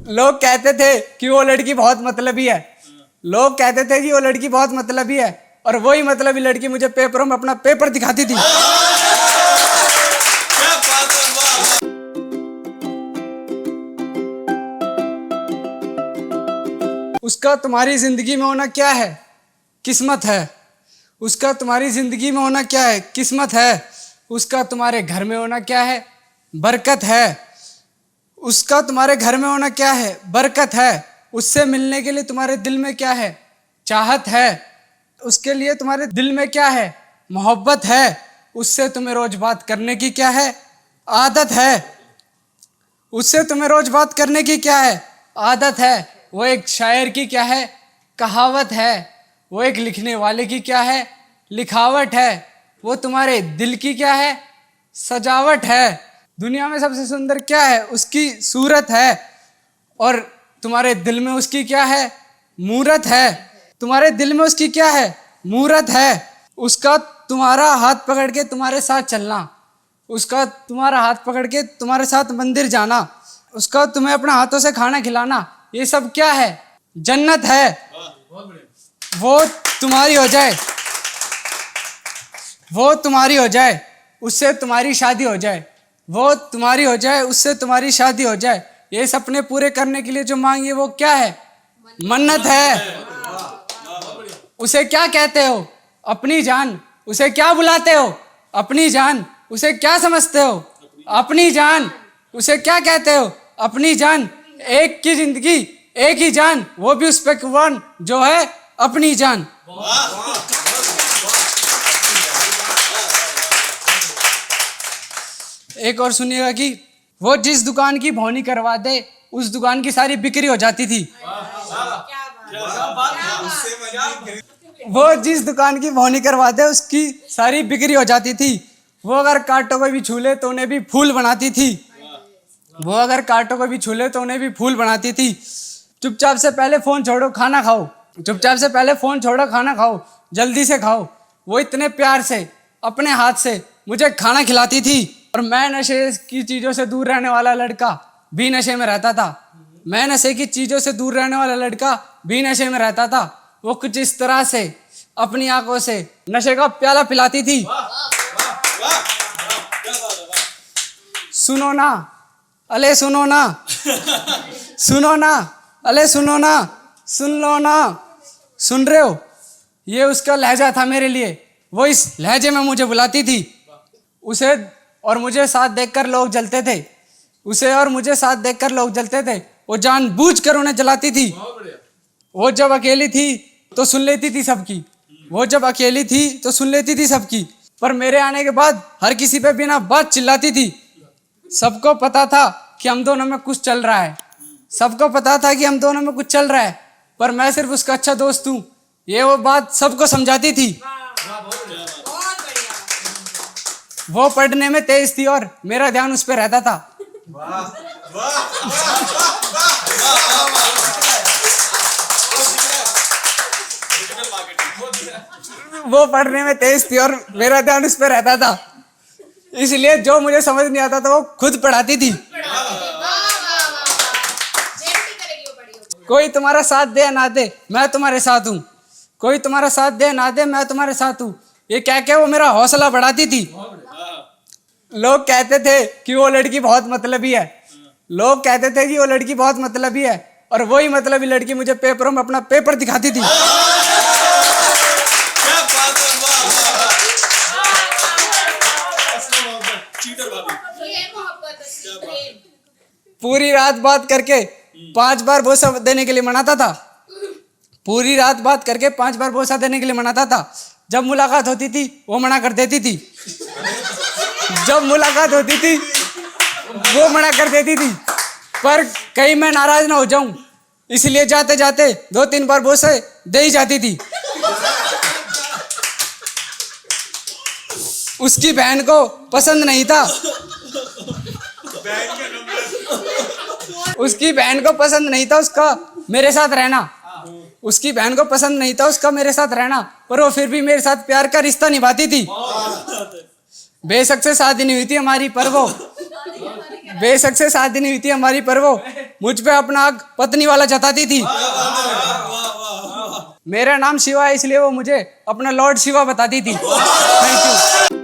लोग कहते थे कि वो लड़की बहुत मतलबी है। लोग कहते थे कि वो लड़की बहुत मतलबी है, और वही मतलबी लड़की मुझे पेपरों में अपना पेपर दिखाती थी। उसका तुम्हारी जिंदगी में होना क्या है? किस्मत है। उसका तुम्हारी जिंदगी में होना क्या है? किस्मत है। उसका तुम्हारे घर में होना क्या है? बरकत है। उसका तुम्हारे घर में होना क्या है? बरकत है। उससे मिलने के लिए तुम्हारे दिल में क्या है? चाहत है। उसके लिए तुम्हारे दिल में क्या है? मोहब्बत है। उससे तुम्हें रोज बात करने की क्या है? आदत है। उससे तुम्हें रोज बात करने की क्या है? आदत है। वो एक शायर की क्या है? कहावत है। वो एक लिखने वाले की क्या है? लिखावट है। वो तुम्हारे दिल की क्या है? सजावट है। दुनिया में सबसे सुंदर क्या है? उसकी सूरत है। और तुम्हारे दिल में उसकी क्या है? मूरत है। तुम्हारे दिल में उसकी क्या है? मूरत है। उसका तुम्हारा हाथ पकड़ के तुम्हारे साथ चलना, उसका तुम्हारा हाथ पकड़ के तुम्हारे साथ मंदिर जाना, उसका तुम्हें अपने हाथों से खाना खिलाना, ये सब क्या है? जन्नत है। वो तुम्हारी हो जाए, वो तुम्हारी हो जाए, उससे तुम्हारी शादी हो जाए। वो तुम्हारी हो जाए, उससे तुम्हारी शादी हो जाए। ये सपने पूरे करने के लिए जो मांगिए वो क्या है? मन्नत है। उसे क्या कहते हो? अपनी जान। उसे क्या बुलाते हो? अपनी जान। उसे क्या समझते हो? अपनी जान। उसे क्या कहते हो? अपनी जान। एक की जिंदगी, एक ही जान, वो भी उस पे कुर्बान जो है अपनी जान। एक और सुनिएगा कि वो जिस दुकान की भौनी करवा दे उस दुकान की सारी बिक्री हो जाती थी। वो जिस दुकान की भौनी करवा दे उसकी सारी बिक्री हो जाती थी। वो अगर कांटों को भी छू ले तो उन्हें भी फूल बनाती थी। वो अगर कांटों को भी छू ले तो उन्हें भी फूल बनाती थी। चुपचाप से पहले फोन छोड़ो, खाना खाओ। चुपचाप से पहले फोन छोड़ो, खाना खाओ, जल्दी से खाओ। वो इतने प्यार से अपने हाथ से मुझे खाना खिलाती थी। और मैं नशे की चीजों से दूर रहने वाला लड़का भी नशे में रहता था। मैं नशे की चीजों से दूर रहने वाला लड़का भी नशे में रहता था। वो कुछ इस तरह से अपनी आंखों से नशे का प्याला पिलाती थी। सुनो ना, अले सुनो ना, सुनो ना, अले सुनो ना, सुन लो ना। सुन रहे हो? ये उसका लहजा था मेरे लिए। वो इस लहजे में मुझे बुलाती थी। उसे और मुझे साथ देखकर लोग जलते थे। उसे और मुझे साथ देखकर लोग जलते थे। वो जानबूझकर उन्हें जलाती थी। वो जब अकेली थी तो सुन लेती थी सबकी। वो जब अकेली थी तो सुन लेती थी सबकी। पर मेरे आने के बाद हर किसी पे बिना बात चिल्लाती थी। सबको पता था कि हम दोनों में कुछ चल रहा है। सबको पता था कि हम दोनों में कुछ चल रहा है, पर मैं सिर्फ उसका अच्छा दोस्त हूँ, ये वो बात सबको समझाती थी। वो पढ़ने में तेज थी और मेरा ध्यान उस पर रहता था। वो पढ़ने में तेज थी और मेरा ध्यान उस पर रहता था। इसलिए जो मुझे समझ नहीं आता था वो खुद पढ़ाती थी। कोई तुम्हारा साथ दे या ना दे, मैं तुम्हारे साथ हूँ। कोई तुम्हारा साथ दे या ना दे, मैं तुम्हारे साथ हूँ। ये क्या क्या वो मेरा हौसला बढ़ाती थी। लोग कहते थे कि वो लड़की बहुत मतलबी है। लोग कहते थे कि वो लड़की बहुत मतलबी है, और वही मतलबी लड़की मुझे पेपरों में अपना पेपर दिखाती थी। पूरी रात बात करके 5 बार बोसा देने के लिए मनाता था। पूरी रात बात करके 5 बार बोसा देने के लिए मनाता था। जब मुलाकात होती थी वो मना कर देती थी। जब मुलाकात होती थी वो मना कर देती थी। पर कहीं मैं नाराज ना हो जाऊं, इसलिए जाते जाते 2-3 बार बोसे दे ही जाती थी। उसकी बहन को पसंद नहीं था। उसकी बहन को पसंद नहीं था उसका मेरे साथ रहना। उसकी बहन को पसंद नहीं था उसका मेरे साथ रहना, पर वो फिर भी मेरे साथ प्यार का रिश्ता निभाती थी। बेशक से शादी नहीं हुई थी हमारी, पर वो बेशक से शादी नहीं हुई थी हमारी, पर वो मुझ पे अपना हक पत्नी वाला जताती थी। मेरा नाम शिवा है इसलिए वो मुझे अपना लॉर्ड शिवा बताती थी। Thank you.